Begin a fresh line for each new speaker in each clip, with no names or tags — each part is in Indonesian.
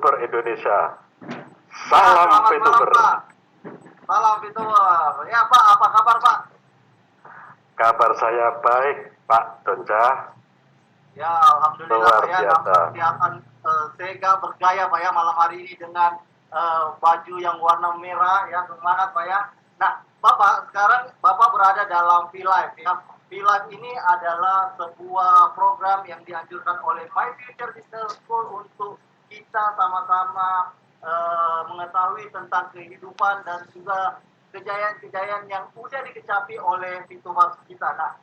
VTuber Indonesia.
Salam
Salam VTuber.
Salam VTuber. Ya Pak, apa kabar Pak?
Kabar saya baik, Pak Donca.
Ya Alhamdulillah
Luar
Pak ya,
biasa.
nampak kelihatan Sega bergaya Pak ya malam hari ini dengan baju yang warna merah ya, semangat Pak ya. Nah Bapak, sekarang Bapak berada dalam V-Live ya. V-Live ini adalah sebuah program yang dianjurkan oleh My Future Business School untuk kita sama-sama mengetahui tentang kehidupan dan juga kejayaan-kejayaan yang sudah dikecapi oleh VTubers kita. Nah,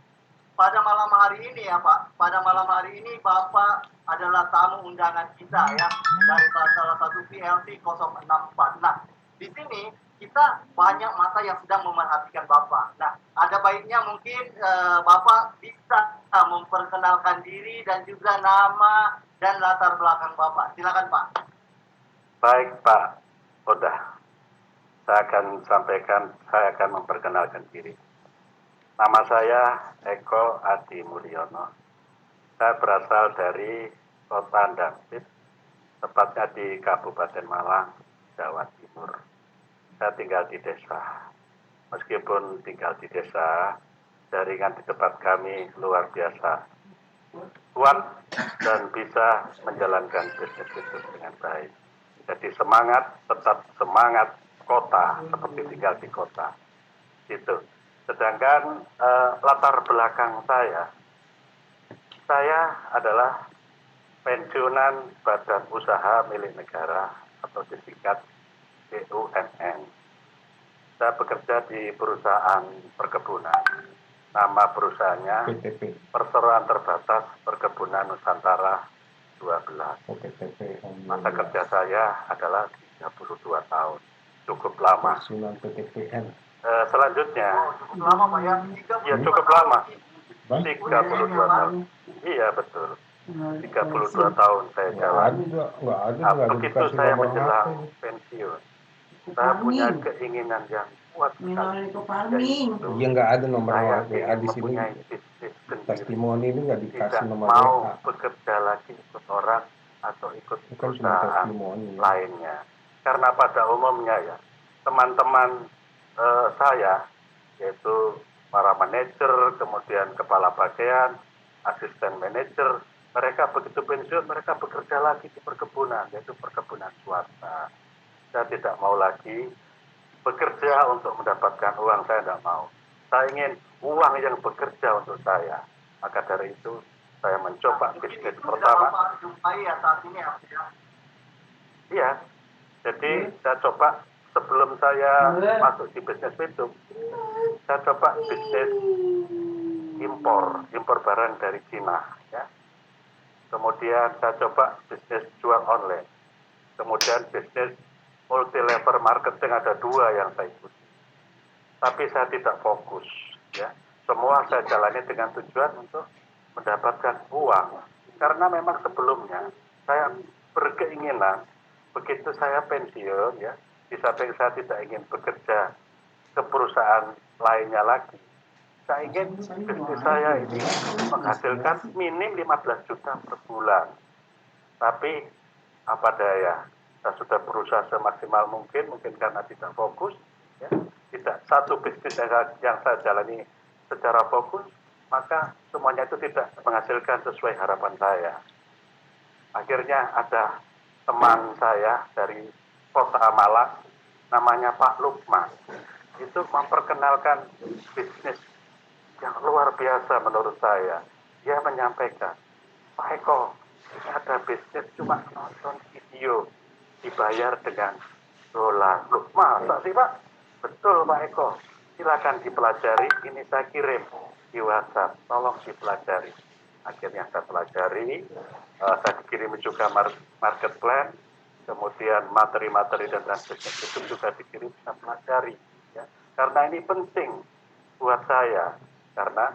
pada malam hari ini ya Pak, pada malam hari ini Bapak adalah tamu undangan kita ya dari salah satu PLC 064. Nah, di sini kita banyak mata yang sedang memerhatikan Bapak. Nah, ada baiknya mungkin Bapak bisa memperkenalkan diri dan juga nama dan latar belakang Bapak. Silakan Pak.
Baik Pak, udah. Saya akan memperkenalkan diri. Nama saya Eko Adi Mulyono. Saya berasal dari Kota Dampit, tepatnya di Kabupaten Malang, Jawa Timur. Saya tinggal di desa. Meskipun tinggal di desa, jaringan di tempat kami luar biasa kuat dan bisa menjalankan bisnis dengan baik. Jadi semangat, tetap semangat kota, seperti tinggal di kota. Gitu. Sedangkan latar belakang saya adalah pensiunan badan usaha milik negara atau disingkat BUMN. Saya bekerja di perusahaan perkebunan. Nama perusahaannya Perseroan Terbatas Perkebunan Nusantara 12. Masa kerja saya adalah 32 tahun. Cukup lama. Selanjutnya,
Cukup lama Pak ya.
ya cukup lama. 32 tahun. Iya betul. 32 tahun saya jalan. Nah, begitu saya menjelang pensiun, saya punya keinginan yang kuat sekali.
Iya, nggak ada nomor WA di sini. Testimoni ini nggak dikasih nomor WA.
Mau bekerja lagi ikut orang atau ikut perusahaan lainnya. Karena pada umumnya ya, teman-teman saya, yaitu para manajer, kemudian kepala bagian, asisten manajer, mereka begitu pensiun, mereka bekerja lagi di perkebunan, yaitu perkebunan swasta. Saya tidak mau lagi bekerja untuk mendapatkan uang, saya tidak mau. Saya ingin uang yang bekerja untuk saya. Maka dari itu, saya mencoba bisnis pertama. Iya, jadi saya coba sebelum saya masuk di bisnis itu, saya coba bisnis impor barang dari Cina. Ya. Kemudian saya coba bisnis jual online. Kemudian bisnis multi level marketing, ada 2 yang saya ikuti. Tapi saya tidak fokus. Ya. Semua saya jalani dengan tujuan untuk mendapatkan uang. Karena memang sebelumnya saya berkeinginan begitu saya pensiun, ya, di samping saya tidak ingin bekerja ke perusahaan lainnya lagi, saya ingin bisnis saya ini menghasilkan minim 15 juta per bulan. Tapi apa daya, saya sudah berusaha semaksimal mungkin karena tidak fokus, ya, tidak satu bisnis yang saya jalani secara fokus, maka semuanya itu tidak menghasilkan sesuai harapan saya. Akhirnya ada teman saya dari Kota Malang, namanya Pak Lukman, itu memperkenalkan bisnis yang luar biasa menurut saya. Dia menyampaikan, Pak Eko, ini ada bisnis cuma nonton video, dibayar dengan dolar. Loh, masa sih Pak? Betul Pak Eko, silakan dipelajari, ini saya kirim di WhatsApp, tolong dipelajari. Akhirnya saya pelajari, saya dikirim juga market plan, kemudian materi-materi dan bisnis itu juga dikirim, saya pelajari. Ya. Karena ini penting buat saya, karena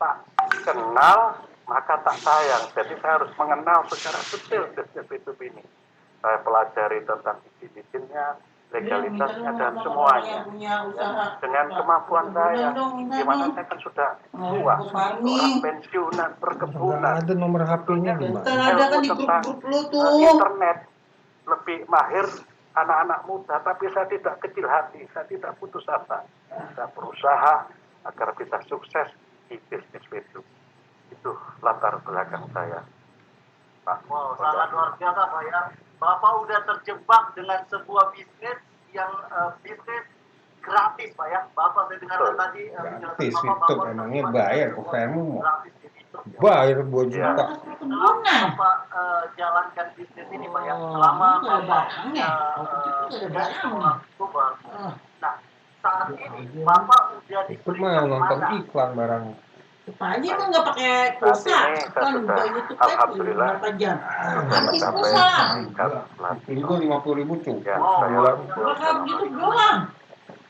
tak kenal maka tak sayang. Jadi saya harus mengenal secara detail bisnis ini. Saya pelajari tentang izin-izinnya, legalitasnya dan semuanya. Ya, dengan kemampuan saya, gimana saya kan sudah tua, orang pensiunan, perkebunan.
Nggak ada nomor HP-nya gimana?
Ada kan di grup-grup lu tuh.
Internet lebih mahir anak-anak muda, tapi saya tidak kecil hati, saya tidak putus asa. Saya berusaha agar bisa sukses di bisnis itu. Itu latar belakang saya, Pak.
Wow, sangat luar biasa Pak ya. Bapak udah terjebak dengan sebuah bisnis yang bisnis gratis Pak ya. Bapak saya dengarkan tadi
gratis
Bapak,
itu emangnya bayar kok kamu mau bayar 2 juta.
Selama Bapak jalankan bisnis ini Pak ya, selama Bapak jadi seorang youtuber. Nah, saat ini Bapak udah
Itu mah nonton iklan barang.
Pak Haji mah nggak pakai pulsa, kan udah YouTube aja
alhamdulillah
berapa jam. Habis
mencapai
pulsa.
Itu 50.000 cukup
ya,
sebulan.
Makan YouTube doang.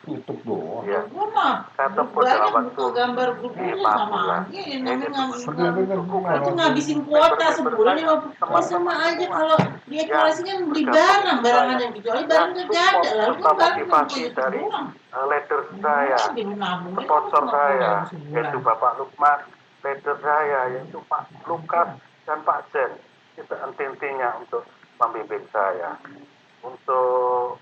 YouTube doang.
Ya.
Gua mah
Saya tempuh dalam
banyak
waktu
buka gambar grup itu
5
sama
bulan.
aja yang namanya
Bener-bener
itu ngabisin kuota sebulan 50. Sama aja kalau dia kurasi kan beli barang yang kecuali barang gak ada lalu kan barang cuma itu doang.
Leader saya, sponsor saya, yaitu Bapak Lukman, leader saya, yaitu Pak Lukas dan Pak Jen. Itu intinya untuk membimbing saya. Untuk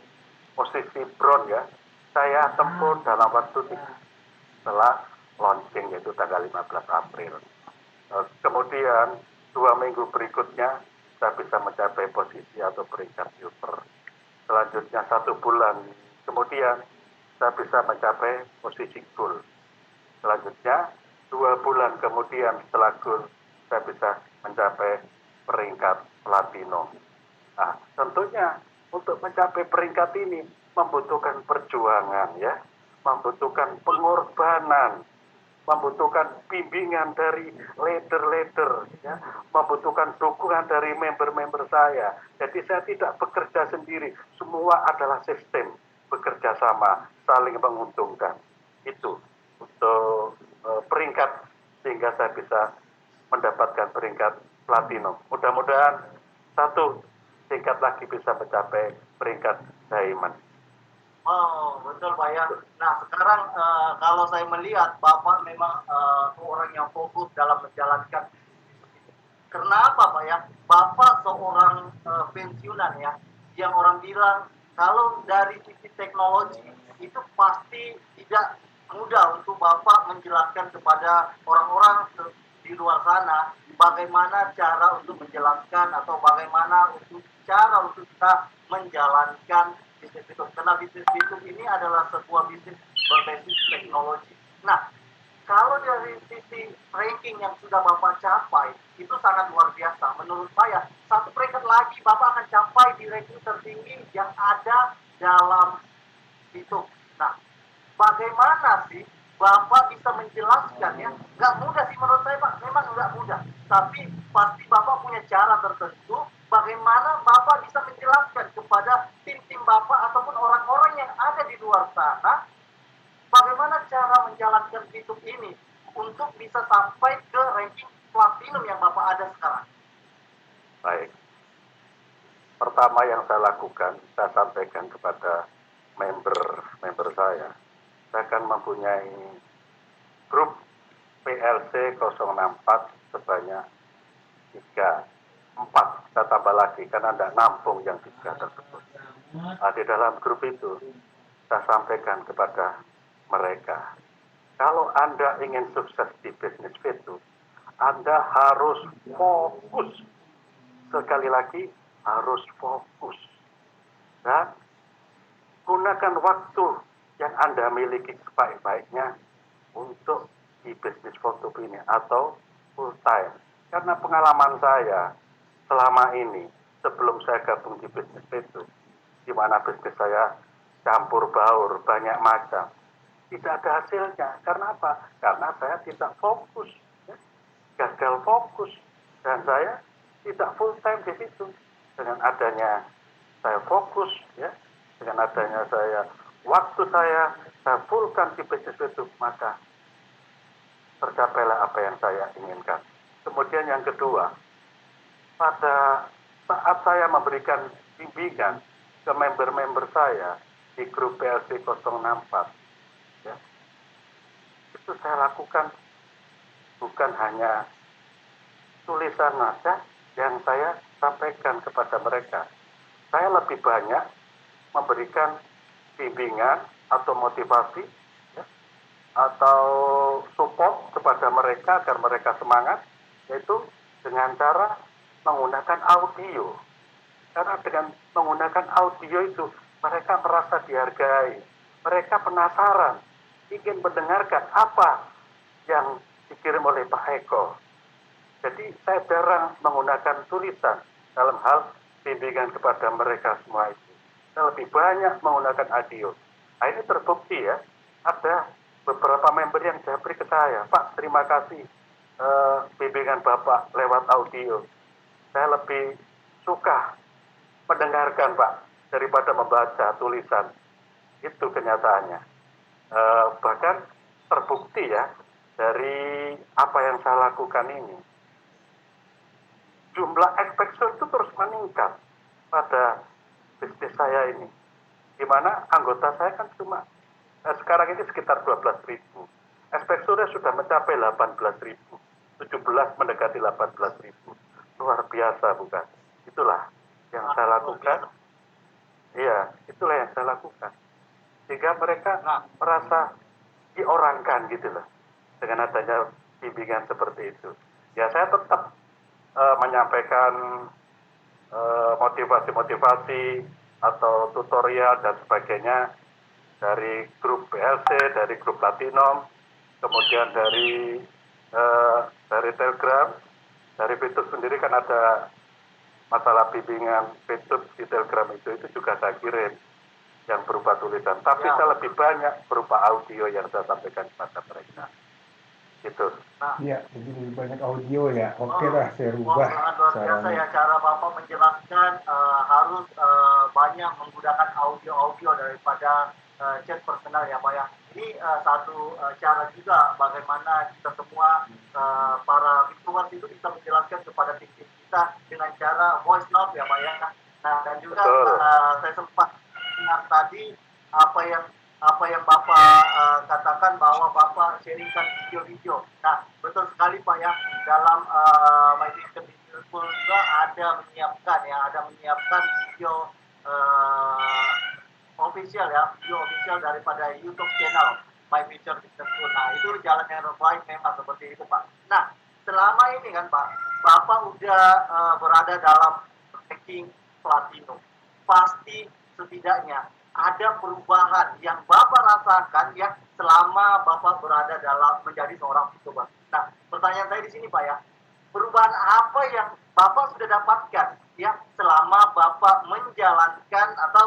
posisi bron ya, saya tempuh dalam waktu setelah launching yaitu tanggal 15 April. Kemudian 2 minggu berikutnya saya bisa mencapai posisi atau peringkat silver. Selanjutnya 1 bulan kemudian saya bisa mencapai posisi gold. Selanjutnya 2 bulan kemudian setelah gold saya bisa mencapai peringkat platinum. Nah, tentunya untuk mencapai peringkat ini membutuhkan perjuangan ya, membutuhkan pengorbanan, membutuhkan bimbingan dari leader-leader ya, membutuhkan dukungan dari member-member saya. Jadi saya tidak bekerja sendiri, semua adalah sistem bekerja sama, saling menguntungkan. Itu untuk peringkat sehingga saya bisa mendapatkan peringkat platinum. Mudah-mudahan 1 tingkat lagi bisa mencapai peringkat diamond.
Oh, betul Pak ya. Nah, sekarang kalau saya melihat Bapak memang orang yang fokus dalam menjalankan bisnis. Kenapa Pak ya? Bapak seorang pensiunan ya, yang orang bilang kalau dari sisi teknologi itu pasti tidak mudah untuk Bapak menjelaskan kepada orang-orang di luar sana bagaimana cara untuk menjelaskan atau bagaimana untuk cara untuk kita menjalankan bisnis YouTube. Karena bisnis YouTube ini adalah sebuah bisnis berbasis teknologi. Nah, kalau dari sisi ranking yang sudah Bapak capai, itu sangat luar biasa. Menurut saya, 1 peringkat lagi Bapak akan capai di ranking tertinggi yang ada dalam YouTube. Nah, bagaimana sih Bapak bisa menjelaskan ya? Nggak mudah sih menurut saya Pak, memang nggak mudah. Tapi pasti Bapak punya cara tertentu bagaimana Bapak bisa menjelaskan kepada tim-tim Bapak ataupun orang-orang yang ada di luar sana bagaimana cara menjalankan YouTube ini untuk bisa sampai ke ranking platinum yang Bapak ada sekarang.
Baik. Pertama yang saya lakukan, saya sampaikan kepada member saya. Saya akan mempunyai grup PLC 064 sebanyak 4. Saya tambah lagi karena ada nampung yang 3 tersebut. Nah, di dalam grup itu saya sampaikan kepada mereka, kalau Anda ingin sukses di bisnis itu, Anda harus fokus. Sekali lagi, harus fokus. Dan gunakan waktu yang Anda miliki sebaik-baiknya untuk di bisnis foto ini atau full time. Karena pengalaman saya selama ini, sebelum saya gabung di bisnis itu, di mana bisnis saya campur baur, banyak macam, tidak ada hasilnya. Karena apa? Karena saya tidak fokus, ya. Gagal fokus, dan saya tidak full time di situ. Dengan adanya saya fokus, ya, dengan adanya saya waktu saya fullkan di bisnis itu, maka tercapailah apa yang saya inginkan. Kemudian yang kedua, pada saat saya memberikan bimbingan ke member-member saya di grup PLC 064, ya, itu saya lakukan bukan hanya tulisan nada yang saya sampaikan kepada mereka, saya lebih banyak memberikan bimbingan atau motivasi, ya, atau support kepada mereka agar mereka semangat, yaitu dengan cara menggunakan audio. Karena dengan menggunakan audio itu mereka merasa dihargai, mereka penasaran, ingin mendengarkan apa yang dikirim oleh Pak Eko. Jadi saya jarang menggunakan tulisan dalam hal bimbingan kepada mereka semua itu. Saya lebih banyak menggunakan audio. Nah, ini terbukti ya, ada beberapa member yang japri ke saya, Pak terima kasih bimbingan Bapak lewat audio. Saya lebih suka mendengarkan Pak daripada membaca tulisan. Itu kenyataannya. Bahkan terbukti ya dari apa yang saya lakukan ini, jumlah exposure itu terus meningkat pada bisnis saya ini, di mana anggota saya kan cuma sekarang ini sekitar 12.000, exposure sudah mencapai 18.000, 17 mendekati 18.000, luar biasa bukan? Itulah yang saya lakukan. Iya, itulah yang saya lakukan. Sehingga mereka merasa diorangkan gitu loh, dengan adanya bimbingan seperti itu. Ya saya tetap menyampaikan motivasi-motivasi atau tutorial dan sebagainya dari grup BLC, dari grup Platinum, kemudian dari Telegram, dari Facebook sendiri kan ada masalah bimbingan Facebook di Telegram itu juga saya kirim yang berupa tulisan, tapi saya lebih banyak berupa audio yang saya sampaikan kepada mereka. Gitu.
Iya, jadi lebih banyak audio ya. Oke lah, saya rubah
luar biasa ya cara Bapak menjelaskan harus banyak menggunakan audio daripada chat personal ya Pak ya. Ini satu cara juga bagaimana kita semua para viewers itu bisa menjelaskan kepada tim-tim kita dengan cara voice note ya Pak ya. Nah dan juga saya sempat dengar tadi apa yang Bapak katakan bahwa Bapak sharingkan video-video. Nah, betul sekali Pak ya, dalam My Vision Business School juga ada menyiapkan video official ya, video official daripada YouTube channel My Vision Business School. Nah, itu jalan yang terbaik memang seperti itu Pak. Nah, selama ini kan Pak, Bapak udah berada dalam ranking platinum. Pasti setidaknya ada perubahan yang Bapak rasakan ya selama Bapak berada dalam menjadi seorang YouTuber. Nah, pertanyaan saya di sini Pak ya, perubahan apa yang Bapak sudah dapatkan ya selama Bapak menjalankan atau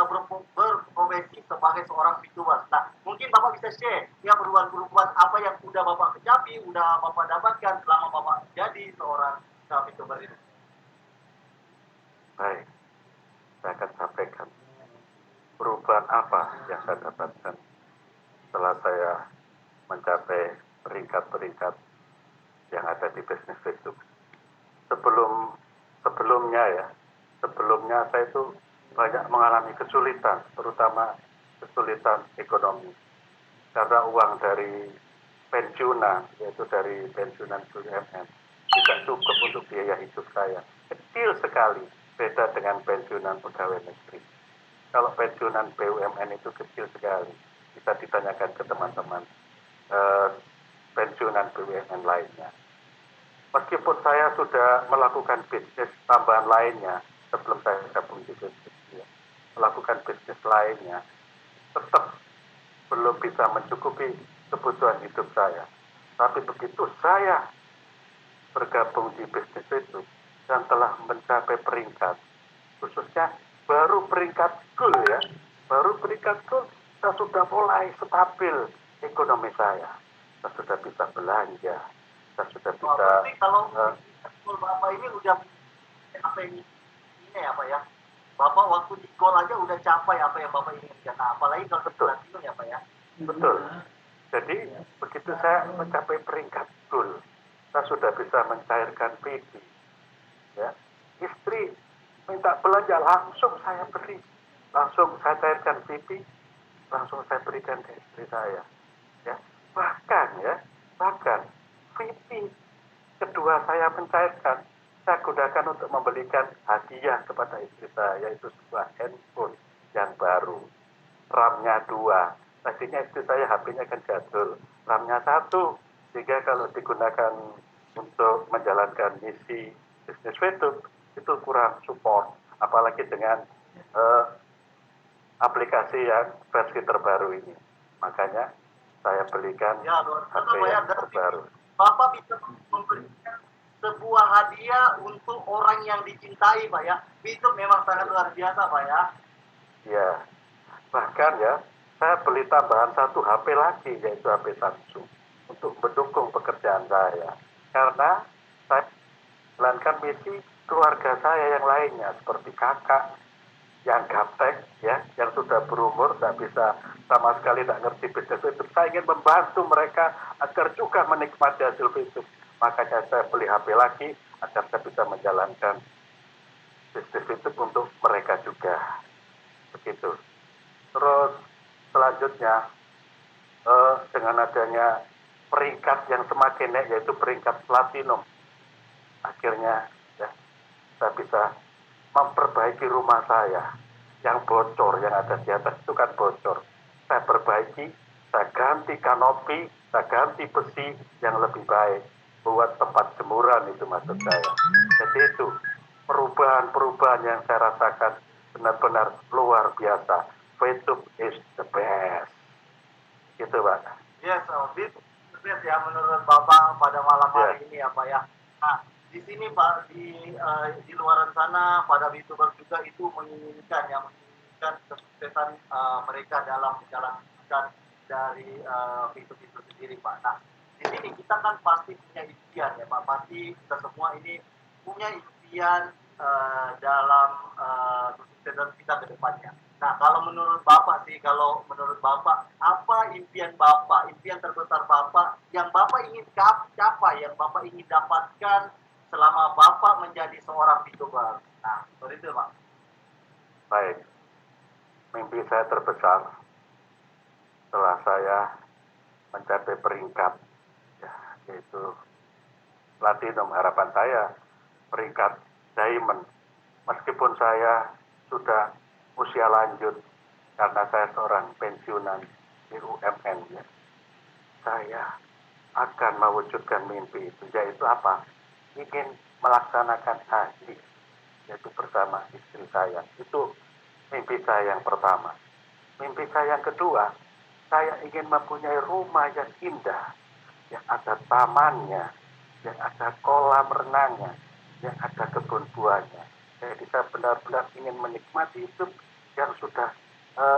berprofesi sebagai seorang YouTuber. Nah, mungkin Bapak bisa share ya perubahan-perubahan apa yang sudah Bapak kecapi, sudah Bapak dapatkan selama Bapak jadi seorang YouTuber ini.
Baik, saya akan sampaikan perubahan apa yang saya dapatkan setelah saya mencapai peringkat-peringkat yang ada di bisnis Facebook. Sebelumnya saya itu banyak mengalami kesulitan, terutama kesulitan ekonomi, karena uang dari pensiunan, yaitu dari pensiunan BUMN, tidak cukup untuk biaya hidup saya, kecil sekali beda dengan pensiunan pegawai negeri. Kalau pensiunan BUMN itu kecil sekali, bisa ditanyakan ke teman-teman pensiunan BUMN lainnya. Meskipun saya sudah melakukan bisnis tambahan lainnya sebelum saya gabung di bisnis, ya, melakukan bisnis lainnya, tetap belum bisa mencukupi kebutuhan hidup saya. Tapi begitu saya bergabung di bisnis itu dan telah mencapai peringkat, khususnya baru peringkat gold ya, saya sudah mulai stabil ekonomi saya sudah bisa belanja, saya sudah bisa.
Kalau Bapak ini udah apa ini ya Pak ya, Bapak waktu di gol aja udah capai apa yang Bapak inginkan. Nah, apalagi kalau platinum ya Pak ya.
Betul. Jadi begitu saya mencapai peringkat gold, saya sudah bisa mencairkan PD. Ya, istri minta belanja langsung saya beri, langsung saya cairkan PP, langsung saya berikan ke istri saya. Ya, bahkan PP kedua saya mencairkan, saya gunakan untuk membelikan hadiah kepada istri saya, yaitu sebuah handphone yang baru. RAM-nya 2. Tadinya istri saya HP-nya kan jadul, RAM-nya 1, sehingga kalau digunakan untuk menjalankan misi bisnis YouTube itu kurang support, apalagi dengan aplikasi yang versi terbaru ini. Makanya saya belikan HP yang terbaru.
Bapak bisa memberikan sebuah hadiah untuk orang yang dicintai, Pak ya. Itu memang sangat luar biasa, Pak ya.
Ya, bahkan ya, saya beli tambahan 1 HP lagi, yaitu HP Samsung, untuk mendukung pekerjaan saya. Karena saya menjalankan misi keluarga saya yang lainnya, seperti kakak yang gaptek, ya, yang sudah berumur, tak bisa sama sekali tak ngerti bisnis YouTube. Saya ingin membantu mereka agar juga menikmati hasil YouTube. Makanya saya beli HP lagi agar saya bisa menjalankan bisnis YouTube untuk mereka juga. Begitu. Terus selanjutnya dengan adanya peringkat yang semakin naik, yaitu peringkat platinum, akhirnya ya, saya bisa memperbaiki rumah saya yang bocor, yang ada di atas itu kan bocor. Saya perbaiki, saya ganti kanopi, saya ganti besi yang lebih baik buat tempat jemuran, itu maksud saya. Jadi itu perubahan-perubahan yang saya rasakan benar-benar luar biasa. YouTube is the best. Gitu, Pak.
Yes, it's the best ya menurut Bapak pada malam hari ini ya, Pak ya. Nah, di sini Pak, di luaran sana pada YouTuber juga itu menginginkan kesuksesan mereka dalam menjalankan dari YouTube itu sendiri, Pak. Nah, di sini kita kan pasti punya impian ya, Pak. Pasti kita semua ini punya impian dalam kesuksesan kita ke depannya. Nah, kalau menurut Bapak, apa impian Bapak, impian terbesar Bapak yang Bapak ingin capai, yang Bapak ingin dapatkan selama Bapak menjadi seorang VTuber? Nah, seperti itu, Pak.
Baik. Mimpi saya terbesar setelah saya mencapai peringkat, ya, yaitu platinum. Harapan saya peringkat diamond. Meskipun saya sudah usia lanjut, karena saya seorang pensiunan BUMN, ya, saya akan mewujudkan mimpi itu, yaitu apa? Ingin melaksanakan haji, yaitu bersama istri saya. Itu mimpi saya yang pertama. Mimpi saya yang kedua, saya ingin mempunyai rumah yang indah, yang ada tamannya, yang ada kolam renangnya, yang ada kebun buahnya. Jadi saya benar-benar ingin menikmati hidup yang sudah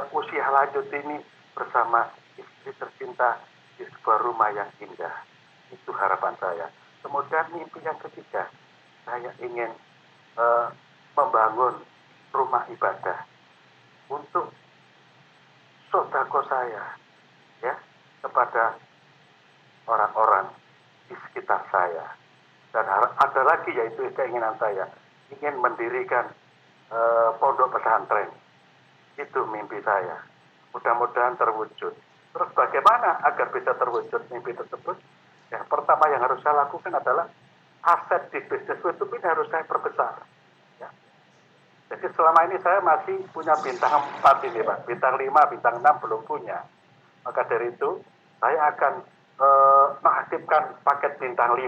usia lanjut ini bersama istri tercinta di sebuah rumah yang indah. Itu harapan saya. Kemudian mimpi yang ketiga, saya ingin membangun rumah ibadah untuk sodako saya, ya, kepada orang-orang di sekitar saya. Dan ada lagi, yaitu keinginan saya ingin mendirikan pondok pesantren. Itu mimpi saya. Mudah-mudahan terwujud. Terus bagaimana agar bisa terwujud mimpi tersebut? Yang pertama yang harus saya lakukan adalah aset di bisnis YouTube ini harus saya perbesar. Ya. Jadi selama ini saya masih punya bintang 4 ini, Pak. Bintang 5, bintang 6 belum punya. Maka dari itu saya akan mengaktifkan paket bintang 5.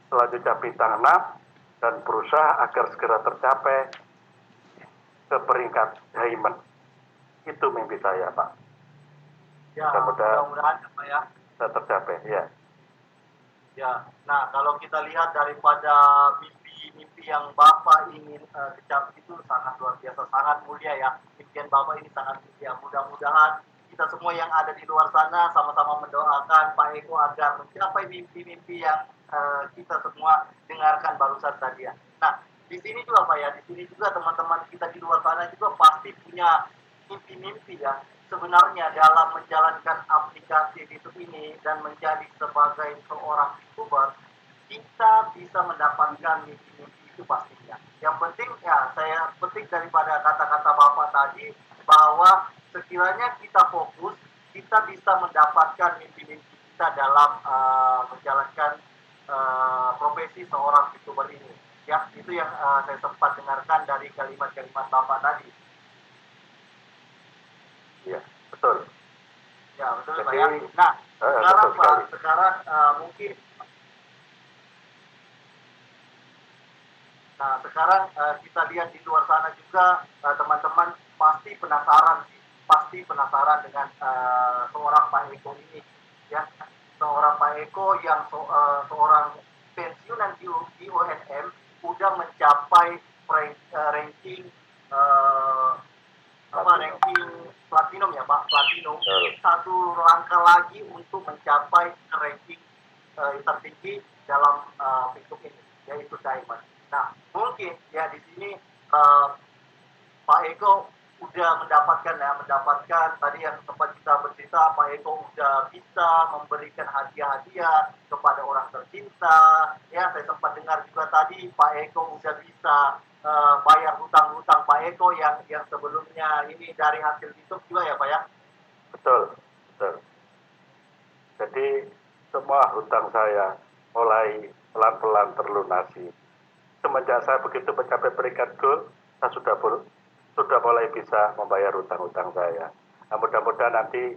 Selanjutnya bintang 6 dan berusaha agar segera tercapai ke peringkat diamond. Itu mimpi saya, Pak.
Ya, mudah-mudahan Pak ya.
Bisa tercapai, ya.
Ya, nah kalau kita lihat daripada mimpi yang Bapak ingin kecapai itu sangat luar biasa, sangat mulia ya. Impian Bapak ini sangat mulia. Mudah-mudahan kita semua yang ada di luar sana sama-sama mendoakan Pak Eko agar mencapai mimpi-mimpi yang kita semua dengarkan barusan tadi ya. Nah, di sini juga Pak ya, di sini juga teman-teman kita di luar sana juga pasti punya mimpi-mimpi ya. Sebenarnya dalam menjalankan aplikasi YouTube ini dan menjadi sebagai seorang YouTuber, kita bisa mendapatkan mimpi-mimpi itu pastinya. Yang penting ya, saya petik daripada kata-kata Bapak tadi bahwa sekiranya kita fokus, kita bisa mendapatkan mimpi-mimpi kita dalam menjalankan profesi seorang YouTuber ini. Ya, itu yang saya sempat dengarkan dari kalimat-kalimat Bapak tadi.
Iya, betul.
Ya, betul Pak
Jadi,
ya. Nah, sekarang
betul
Pak,
sekali.
sekarang mungkin sekarang kita lihat di luar sana juga teman-teman pasti penasaran sih, pasti penasaran dengan seorang Pak Eko ini, ya, seorang Pak Eko yang seorang pensiunan di ONM udah mencapai ranking ranking platinum ya Pak, platinum. Satu langkah lagi untuk mencapai ranking tertinggi dalam Facebook ini, yaitu diamond. Nah, mungkin ya di sini Pak Eko udah mendapatkan tadi yang sempat kita bercerita, Pak Eko udah bisa memberikan hadiah-hadiah kepada orang tercinta. Ya, saya sempat dengar juga tadi Pak Eko udah bisa bayar hutang-hutang Pak Eko yang sebelumnya ini dari hasil YouTube juga ya Pak ya.
Betul, betul. Jadi semua hutang saya mulai pelan-pelan terlunasi. Semenjak saya begitu mencapai peringkat gold, saya sudah mulai bisa membayar hutang-hutang saya. Nah, mudah-mudahan nanti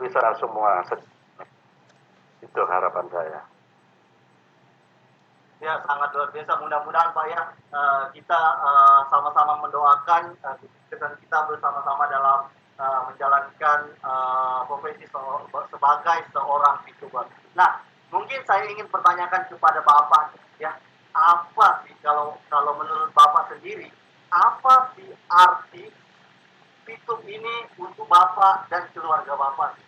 bisa semua. Itu harapan saya.
Ya, sangat luar biasa. Mudah-mudahan Pak ya, kita sama-sama mendoakan dan kita bersama-sama dalam menjalankan profesi sebagai seorang VTuber. Nah, mungkin saya ingin pertanyakan kepada Bapak ya, apa sih kalau menurut Bapak sendiri, apa sih arti VTube ini untuk Bapak dan keluarga Bapak?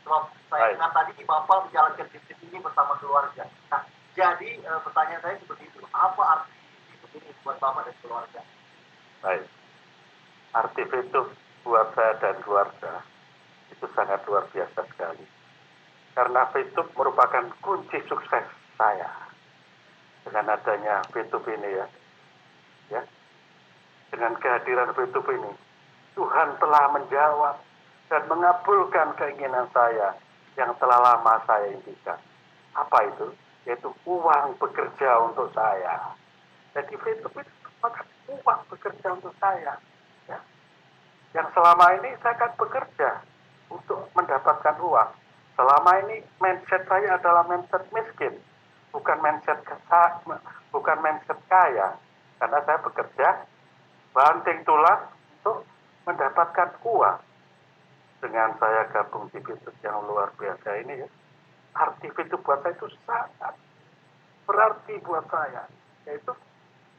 Sebab saya ingat tadi Bapak menjalankan bisnis ini bersama keluarga. Nah, jadi pertanyaan saya seperti itu, apa arti VTube ini buat Bapak dan keluarga?
Baik, arti VTube buat saya dan keluarga itu sangat luar biasa sekali. Karena VTube merupakan kunci sukses saya. Dengan adanya VTube ini ya, dengan kehadiran VTube ini, Tuhan telah menjawab dan mengabulkan keinginan saya yang telah lama saya impikan. Apa itu? Yaitu uang bekerja untuk saya. Jadi VTube itu merupakan uang bekerja untuk saya. Ya. Yang selama ini saya kan bekerja untuk mendapatkan uang. Selama ini mindset saya adalah mindset miskin, bukan mindset kaya. Karena saya bekerja banting tulang untuk mendapatkan uang. Dengan saya gabung di VTube yang luar biasa ini ya, arti VTube buat saya itu sangat berarti buat saya, yaitu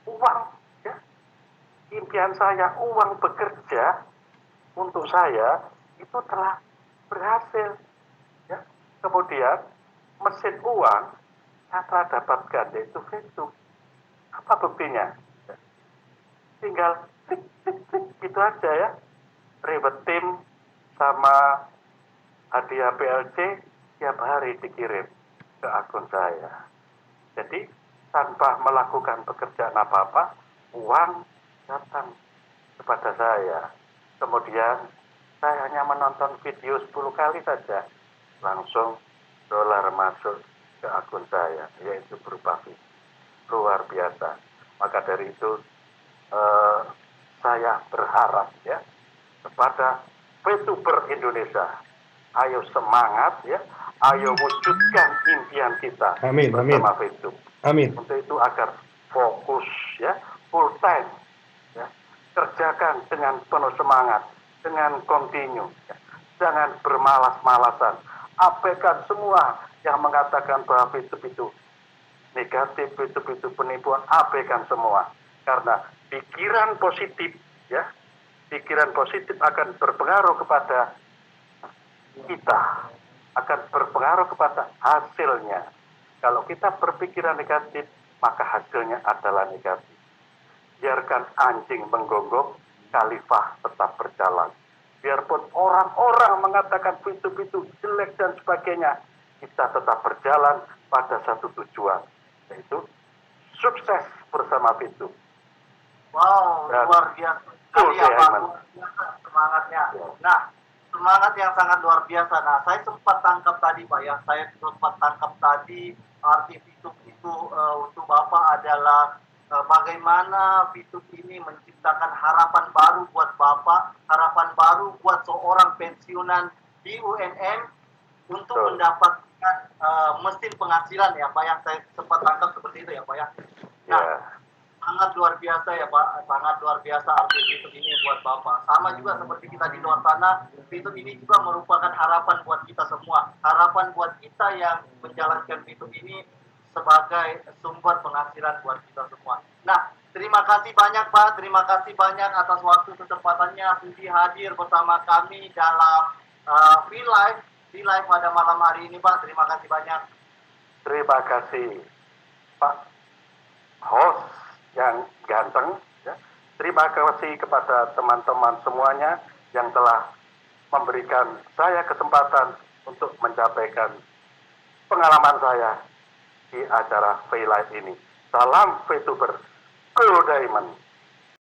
uang ya. Impian saya uang bekerja untuk saya itu telah berhasil ya. Kemudian mesin uang saya telah dapatkan, yaitu VTube. Apa buktinya? Tinggal klik gitu aja ya, ribet tim sama hadiah PLC tiap hari dikirim ke akun saya. Jadi tanpa melakukan pekerjaan apa-apa, uang datang kepada saya. Kemudian saya hanya menonton video 10 kali saja, langsung dolar masuk ke akun saya, yaitu berupa video. Luar biasa. Maka dari itu saya berharap ya kepada VTuber Indonesia, ayo semangat ya, ayo wujudkan impian kita bersama VTube.
Amin.
Untuk itu agar fokus ya, full time ya, kerjakan dengan penuh semangat, dengan kontinu ya. Jangan bermalas-malasan, abaikan semua yang mengatakan bahwa VTube itu negatif, VTube itu penipuan, abaikan semua. Karena pikiran positif ya, pikiran positif akan berpengaruh kepada kita, akan berpengaruh kepada hasilnya. Kalau kita berpikiran negatif, maka hasilnya adalah negatif. Biarkan anjing menggonggong, khalifah tetap berjalan. Biarpun orang-orang mengatakan VTube itu jelek dan sebagainya, kita tetap berjalan pada satu tujuan, yaitu sukses bersama VTube.
Wow, luar biasa sekali ya Pak, luar biasa semangatnya. Nah, semangat yang sangat luar biasa. Nah, saya sempat tangkap tadi Pak ya, saya sempat tangkap tadi arti Fitup itu untuk Bapak adalah bagaimana Fitup ini menciptakan harapan baru buat Bapak, harapan baru buat seorang pensiunan di UNM untuk mendapatkan mesin penghasilan ya Pak, yang saya sempat tangkap seperti itu ya Pak ya. Nah, sangat luar biasa ya Pak, sangat luar biasa arti Fitup ini buat Bapak. Sama juga seperti kita di luar sana, Fitup ini juga merupakan harapan buat kita semua, harapan buat kita yang menjalankan Fitup ini sebagai sumber penghasilan buat kita semua. Nah, terima kasih banyak Pak, terima kasih banyak atas waktu kesempatannya sudi hadir bersama kami dalam V-Live pada malam hari ini Pak. Terima kasih banyak.
Terima kasih Pak host yang ganteng. Ya. Terima kasih kepada teman-teman semuanya yang telah memberikan saya kesempatan untuk menyampaikan pengalaman saya di acara V-Live ini. Salam VTuber, Go Diamond.